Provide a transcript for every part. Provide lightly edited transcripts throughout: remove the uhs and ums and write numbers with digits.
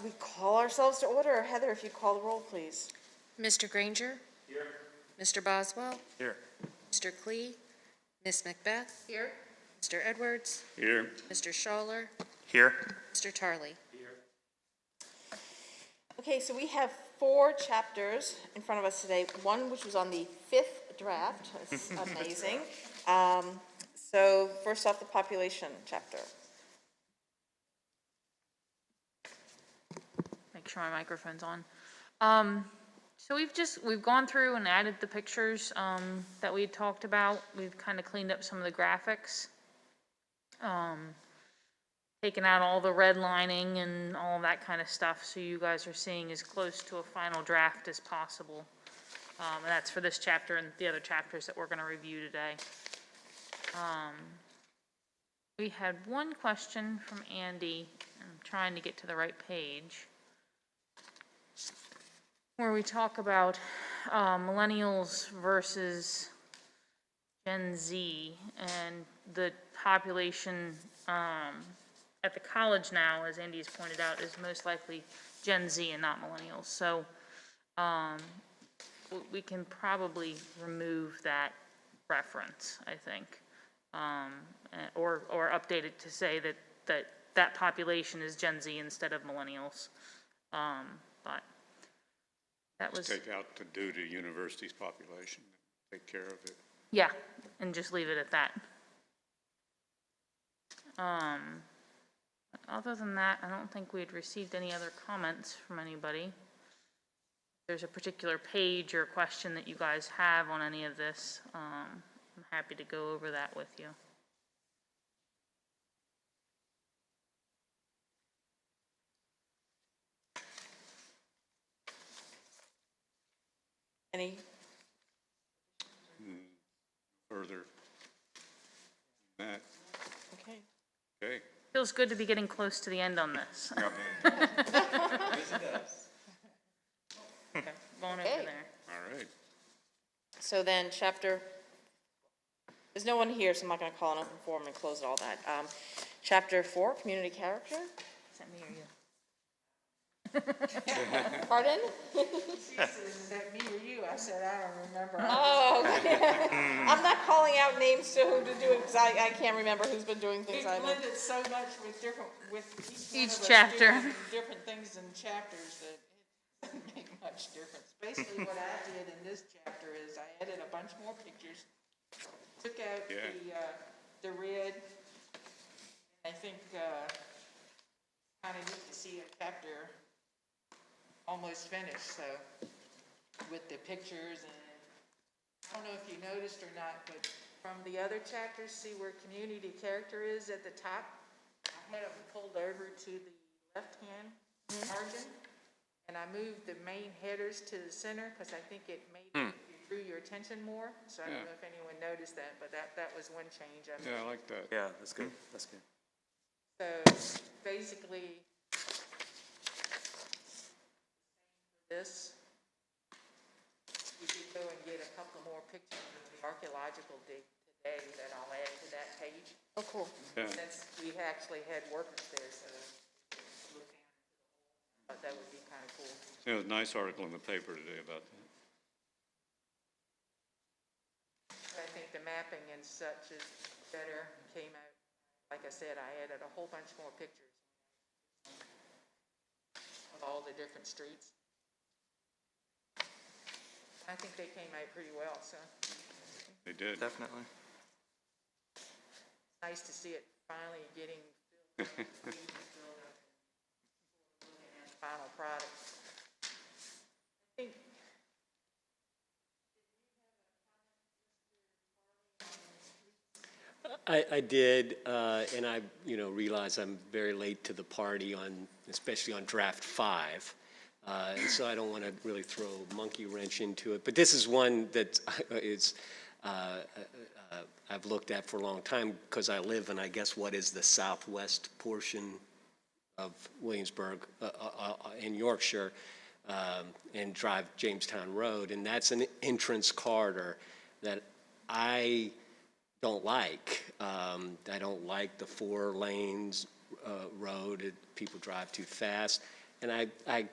We call ourselves to order. Heather, if you call the roll, please. Mr. Granger? Here. Mr. Boswell? Here. Mr. Klee? Ms. Macbeth? Here. Mr. Edwards? Here. Mr. Schaller? Here. Mr. Tarley? Okay, so we have 4 chapters in front of us today. One which was on the 5th draft. It's amazing. So first off, the population chapter. Make sure my microphone's on. So we've gone through and added the pictures that we had talked about. We've kind of cleaned up some of the graphics. Taken out all the redlining and all that kind of stuff, so you guys are seeing as close to a final draft as possible. And that's for this chapter and the other chapters that we're going to review today. We had one question from Andy. I'm trying to get to the right page, where we talk about millennials versus Gen Z, and the population at the college now, as Andy's pointed out, is most likely Gen Z and not millennials. So we can probably remove that reference, I think, or update it to say that population is Gen Z instead of millennials. But that was, Take out the due to university's population, take care of it. yeah, and just leave it at that. Other than that, I don't think we had received any other comments from anybody. If there's a particular page or question that you guys have on any of this, I'm happy to go over that with you. Any? Further than that, Okay. okay. Feels good to be getting close to the end on this. Yep. Okay, going Okay. over there. All right. So then there's no one here, so I'm not going to call an open forum and close all that. Chapter 4, community character. Is that me or you? Pardon? She says, is that me or you? I said, I don't remember. Oh, okay. I'm not calling out names to who to do it, because I can't remember who's been doing things. We've I know. blended so much with Each each one of us chapter. doing different things in chapters that it doesn't make much difference. Basically, what I did in this chapter is I added a bunch more pictures, took out the red. I think kind of neat to see a chapter almost finished, so with the pictures, and I don't know if you noticed or not, but from the other chapters, see where community character is at the top? I had them pulled over to the left-hand margin, and I moved the main headers to the center because I think it drew your attention more. So I don't know if anyone noticed that, but that was one change I made. Yeah, I like that. Yeah, that's good. That's good. So basically, this, we did go and get a couple more pictures of the archaeological dig today that I'll add to that page. Oh, cool. Yeah. Since we actually had workers there, so look down. Thought that would be kind of cool. There was a nice article in the paper today about that. I think the mapping and such is better, came out, like I said, I added a whole bunch more pictures of all the different streets. I think they came out pretty well, so They did. Definitely. nice to see it finally getting filled up and looking at the final product. I think I did, and I, realize I'm very late to the party especially on draft 5. And so I don't want to really throw a monkey wrench into it. But this is one that I've looked at for a long time because I live in, I guess, what is the southwest portion of Williamsburg in Yorkshire, and drive Jamestown Road. And that's an entrance corridor that I don't like. I don't like the 4 lanes road. People drive too fast. And I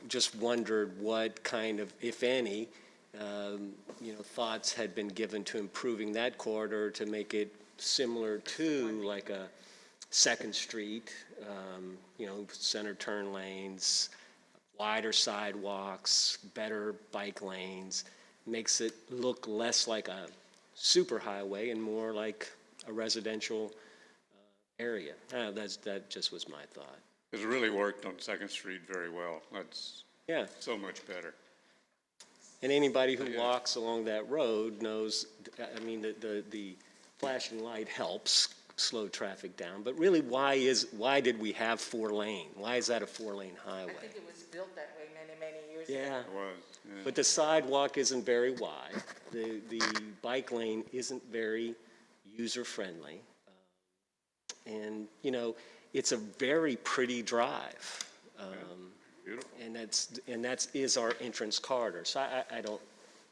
just wondered what kind of, if any, thoughts had been given to improving that corridor to make it similar to like a Second Street, center turn lanes, wider sidewalks, better bike lanes, makes it look less like a superhighway and more like a residential area. That just was my thought. It's really worked on Second Street very well. That's Yeah, so much better. and anybody who walks along that road knows, I mean, the flashing light helps slow traffic down, but really, why did we have 4-lane? Why is that a 4-lane I highway? think it was built that way many, many years ago. Yeah, It was, yeah. but the sidewalk isn't very wide. The bike lane isn't very user-friendly. And, it's a very pretty drive. Beautiful. And that's our entrance corridor. So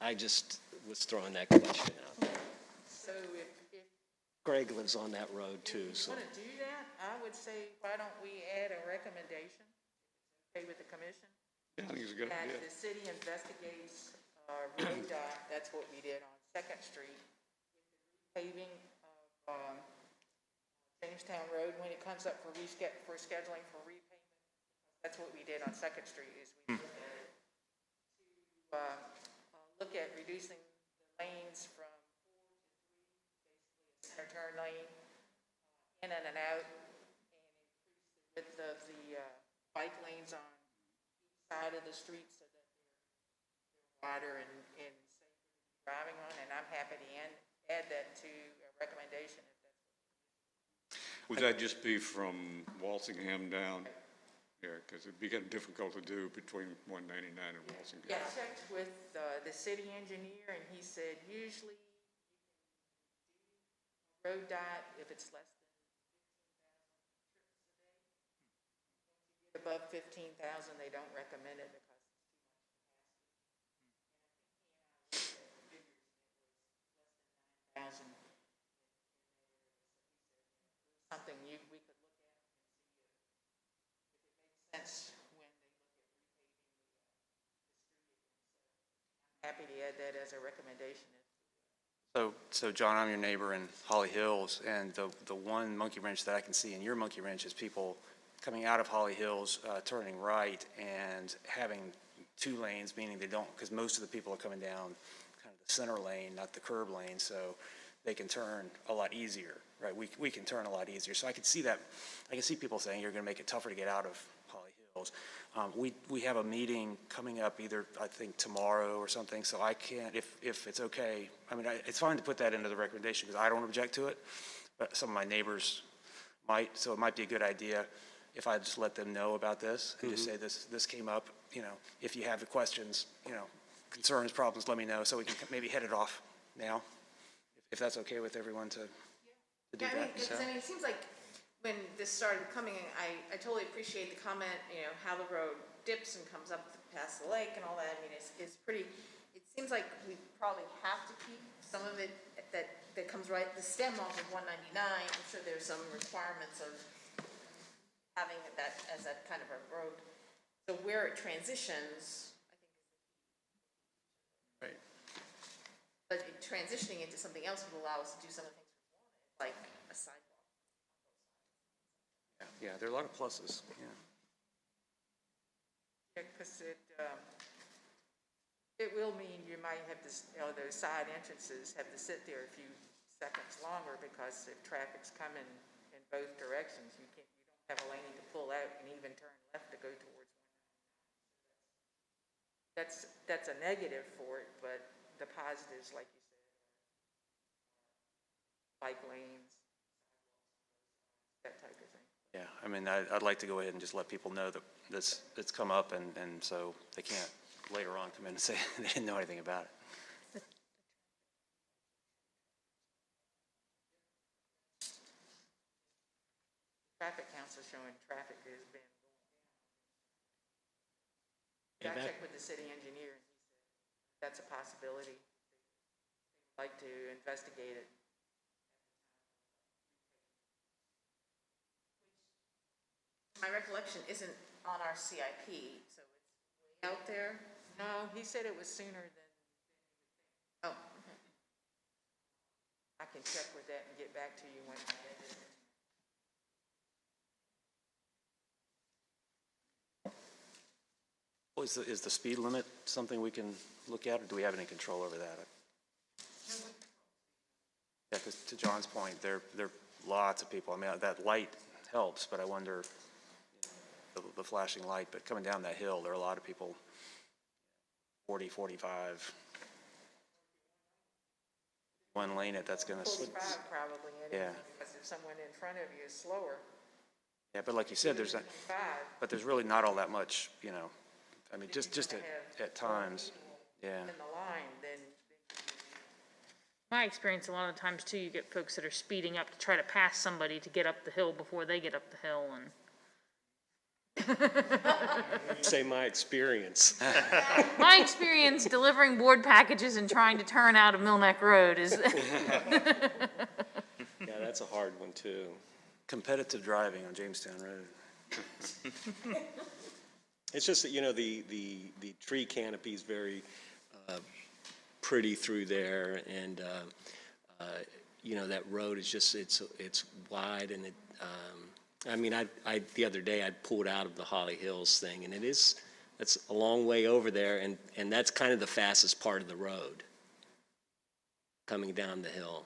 I just was throwing that question out there. So if Greg lives on that road too, you so. want to do that, I would say, why don't we add a recommendation, okay, with the commission? Yeah, I think it's a good That idea. the city investigates RoDOT, that's what we did on Second Street, paving of Jamestown Road when it comes up for scheduling for repayment. That's what we did on Second Street, is we looked at it to look at reducing the lanes from 4 to 3, basically a center turn lane, in and out, and increase the width of the bike lanes on each side of the street so that they're wider and safer driving on, and I'm happy to add that to a recommendation if that's. Would that just be from Walsingham down? Yeah, because it'd be getting difficult to do between 199 and Walsingham. Yeah, I checked with the city engineer, and he said usually road dot, if it's less than 15,000 trips a day, above 15,000, they don't recommend it because it's too much capacity. Less than 9,000. Something we could look at and see if it makes sense when they look at repaving the street again. So I'm happy to add that as a recommendation. So John, I'm your neighbor in Holly Hills, and the one monkey wrench that I can see in your monkey wrench is people coming out of Holly Hills, turning right and having 2 lanes, meaning they don't, because most of the people are coming down kind of the center lane, not the curb lane, so they can turn a lot easier, right? We can turn a lot easier. So I could see that. I can see people saying you're going to make it tougher to get out of Holly Hills. We have a meeting coming up either, I think, tomorrow or something, so I can't, if it's okay, I mean, it's fine to put that into the recommendation because I don't object to it, but some of my neighbors might, so it might be a good idea if I just let them know about this and just say this came up, if you have the questions, concerns, problems, let me know so we can maybe head it off now, if that's okay with everyone to do Yeah, that. because, it seems like when this started coming, I totally appreciate the comment, how the road dips and comes up past the lake and all that. I mean, it's pretty, it seems like we probably have to keep some of it that comes right, the stem off of 199. I'm sure there's some requirements of having that as that kind of a road. So where it transitions, I think, Right. but transitioning into something else would allow us to do some of the things we wanted, like a sidewalk. Yeah, there are a lot of pluses, yeah. Yeah, because it will mean you might have to, those side entrances have to sit there a few seconds longer because if traffic's coming in both directions, you don't have a lane to pull out and even turn left to go towards 199. That's a negative for it, but the positives, like you said, are bike lanes, that type of thing. Yeah, I mean, I'd like to go ahead and just let people know that it's come up, and so they can't later on come in and say they didn't know anything about it. Traffic counts are showing traffic has been going Yeah, down. I that- checked with the city engineer, and he said that's a possibility. They'd like to investigate it. My recollection isn't on our CIP, so it's way out there. No, he said it was sooner than, Oh, okay. I can check with that and get back to you when I edit it. Well, is the speed limit something we can look at, or do we have any control over that? Yeah, because to John's point, there are lots of people. I mean, that light helps, but I wonder, the flashing light, but coming down that hill, there are a lot of people, 40, 45. One lane it, that's going to, 45 probably anyway, Yeah. because if someone in front of you is slower, yeah, but like you said, there's, 5, but there's really not all that much, I mean, just at times, yeah. in the line, then My experience, a lot of times too, you get folks that are speeding up to try to pass somebody to get up the hill before they get up the hill, and Say my experience. my experience delivering board packages and trying to turn out of Mill Neck Road is, Yeah, that's a hard one, too. Competitive driving on Jamestown Road. It's just that, the tree canopy is very pretty through there, and, that road is just, it's wide, and I mean, the other day, I pulled out of the Holly Hills thing, and that's a long way over there, and that's kind of the fastest part of the road, coming down the hill.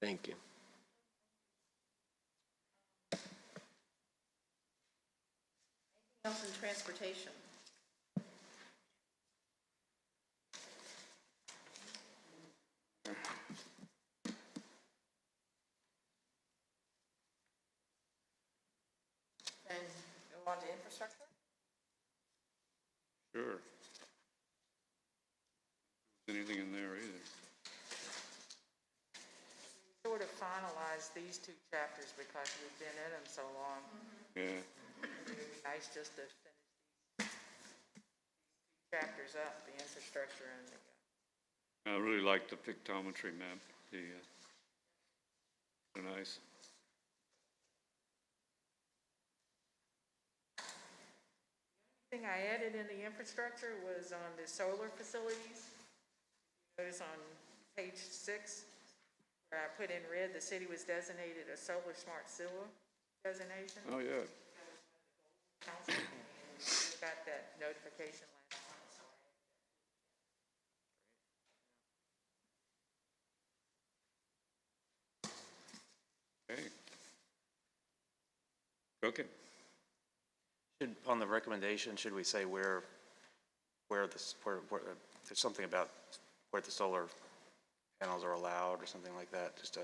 Thank you. Anything else in transportation? And go on to infrastructure? Sure. Anything in there either. sort of finalize these 2 chapters because we've been in them so long. Yeah. It would be nice just to finish these 2 chapters up, the infrastructure and the, I really like the pictometry map. They're nice. thing I added in the infrastructure was on the solar facilities. Notice on page 6, where I put in red, the city was designated a solar smart sewer designation. Oh, yeah. Council got that notification last month, so Okay. Okay. On the recommendation, should we say where there's something about where the solar panels are allowed or something like that, just to,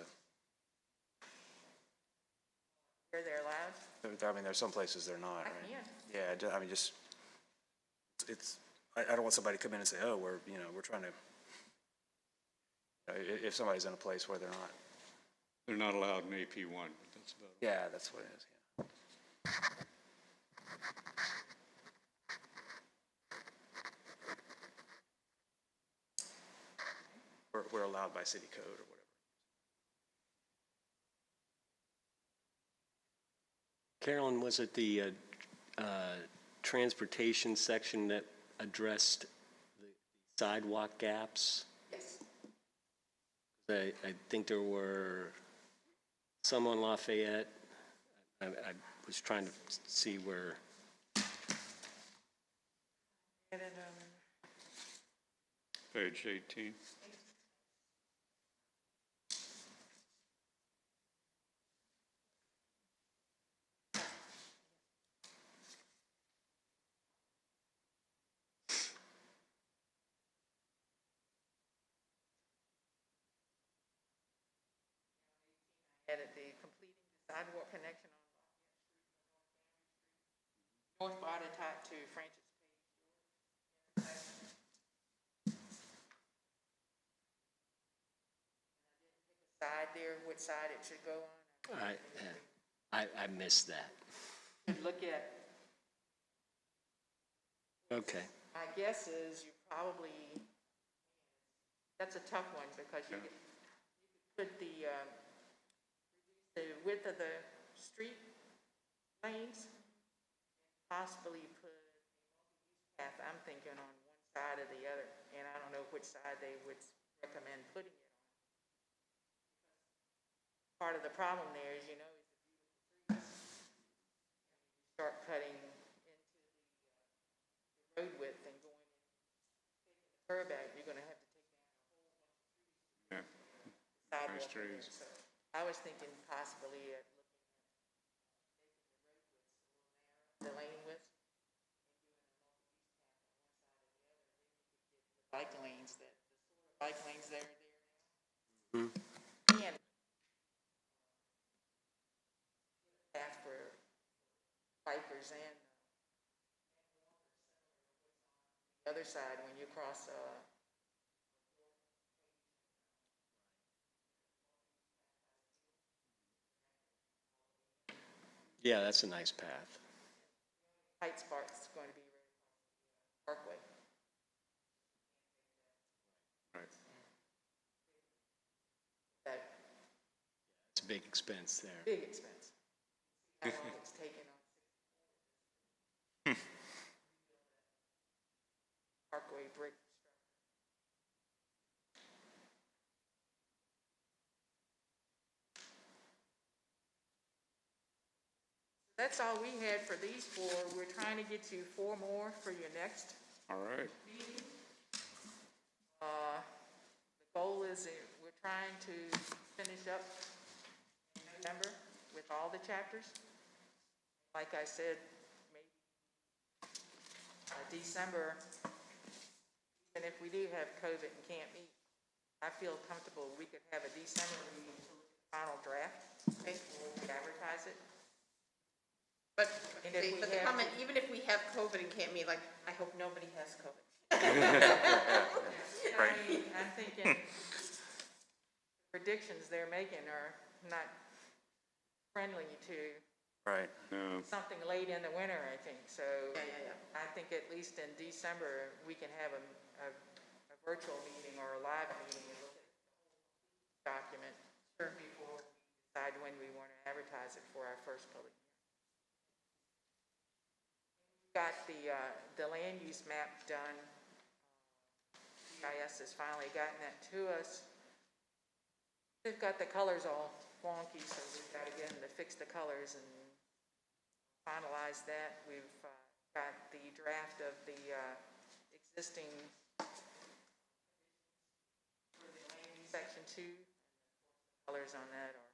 where they're allowed. I mean, there's some places they're not, I right? can. Yeah, I mean, just, I don't want somebody to come in and say, oh, we're trying to, if somebody's in a place where they're not. They're not allowed in AP1. That's about it. Yeah, that's what it is, yeah. We're allowed by city code or whatever. Carolyn, was it the transportation section that addressed the sidewalk gaps? Yes. I think there were some on Lafayette. I was trying to see where. And then, Page 18. added the completing the sidewalk connection on North Bottom Tot to Francis Page. Side there, what side it should go on. I missed that. Look at, Okay. my guess is you probably, that's a tough one because you could put the width of the street lanes, possibly put path, I'm thinking on one side or the other, and I don't know which side they would recommend putting it on. Part of the problem there is, you know, is the start cutting into the road width and going in, taking the curb out, you're gonna have to take down a whole Yeah, sidewalk. nice in there. trees. So I was thinking possibly at looking at making the road widths a little narrow, the lane width, bike lanes, that the sort of bike lanes that are there now. And path for bikers and the other side when you cross, Yeah, that's a nice path. Heights Park's going to be right across the Parkway. Right. That It's a big expense there. big expense. How long it's taken on Parkway brick. That's all we had for these four. We're trying to get you 4 more for your next. All right. The goal is that we're trying to finish up in November with all the chapters. Like I said, maybe December, even if we do have COVID and can't meet, I feel comfortable we could have a December meeting to look at the final draft, okay, before we advertise it. But, And if we but the have comment, even if we have COVID and can't meet, like, I hope nobody has COVID. I mean, I'm thinking predictions they're making are not friendly to Right. No, something late in the winter, I think. So Yeah. I think at least in December, we can have a virtual meeting or a live meeting and look at the document before we decide when we want to advertise it for our first public hearing. Got the land use map done. GIS has finally gotten that to us. They've got the colors all wonky, so we've got to get them to fix the colors and finalize that. We've got the draft of the existing for the land use section 2. Colors on that are,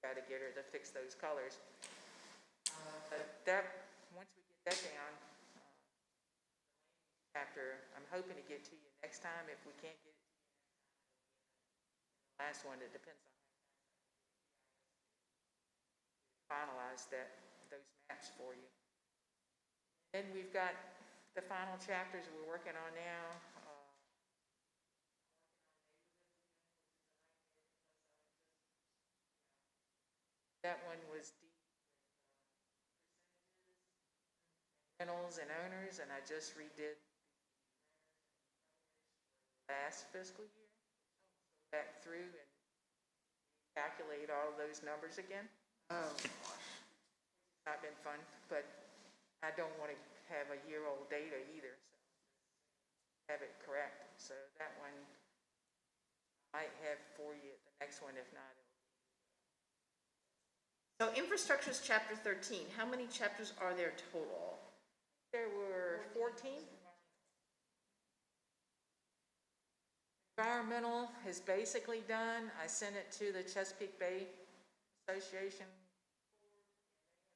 got to get her to fix those colors. But that, once we get that down, chapter, I'm hoping to get to you next time. If we can't get it to you next time, last one, it depends on finalize those maps for you. Then we've got the final chapters we're working on now. That one was rentals and owners, and I just redid last fiscal year. Back through and calculate all of those numbers again. Oh. Not been fun, but I don't want to have a year-old data either, so have it correct. So that one I might have for you at the next one, if not. So infrastructure is chapter 13. How many chapters are there total? There were 14. Environmental is basically done. I sent it to the Chesapeake Bay Association.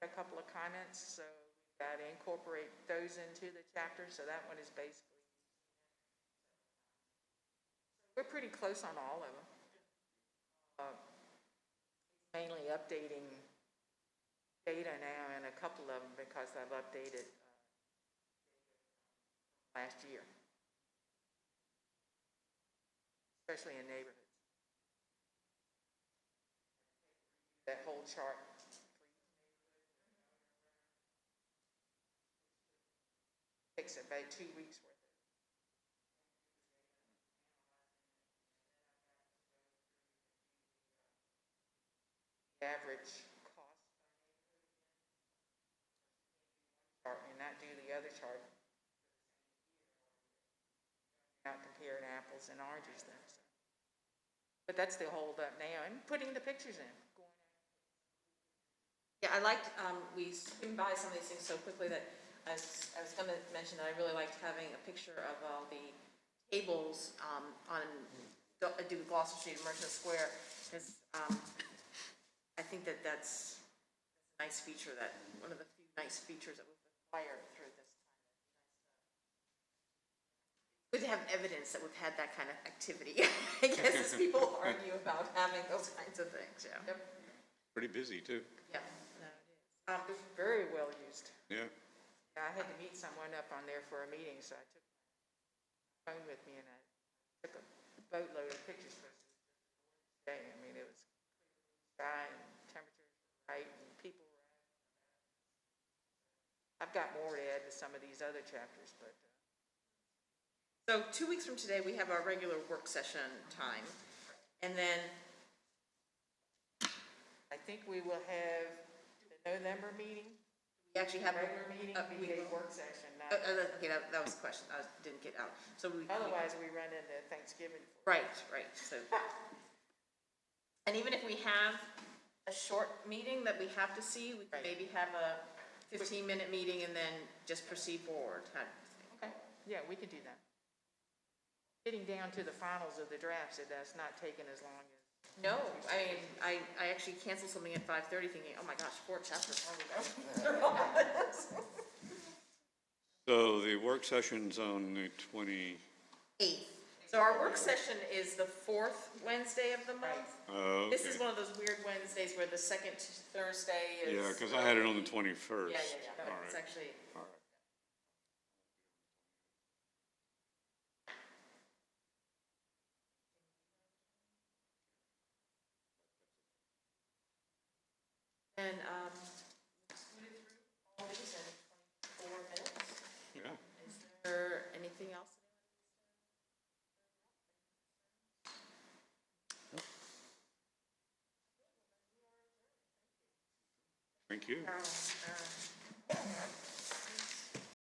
A couple of comments, so we've got to incorporate those into the chapter, so that one is basically. We're pretty close on all of them. Mainly updating data now in a couple of them because I've updated last year. Especially in neighborhoods. That whole chart. Takes about 2 weeks worth of. the average cost chart and not do the other chart. Not comparing apples and oranges then. So. But that's the hold up now, and putting the pictures in. Yeah, I liked, we skimmed by some of these things so quickly that I was gonna mention that I really liked having a picture of all the tables, on, do Gloucester Street and Merchant Square, because, I think that that's a nice feature, that, one of the few nice features that we've acquired through this time. Good to have evidence that we've had that kind of activity, I guess, as people argue about having those kinds of things, yeah. Yep. Pretty busy, too. Yeah, no, it is. It's very well used. Yeah. I had to meet someone up on there for a meeting, so I took my phone with me and I took a boatload of pictures for this day. I mean, it was sky and temperatures were right and people were out. I've got more to add to some of these other chapters, but. So 2 weeks from today, we have our regular work session time, and then, I think we will have the November meeting, we actually have. regular meeting, we be a will. work session, not, Okay, that was the question, I didn't get out, so otherwise we run into Thanksgiving. Right, so. And even if we have a short meeting that we have to see, we can Right. maybe have a 15-minute meeting and then just proceed forward, kind of thing. Okay, yeah, we could do that. Getting down to the finals of the drafts, that's not taking as long as. No, I mean, I actually canceled something at 5:30 thinking, oh my gosh, 4 chapters, how we go? So the work session's on the 28th. 8th. So our work session is the 4th Wednesday of the month. Oh, This is okay. one of those weird Wednesdays where the second Thursday is. Yeah, because I had it on the 21st. Yeah, but All it's right. actually, All right. and, put it through all these in 24 minutes. Yeah. Is there anything else? Thank you. All right.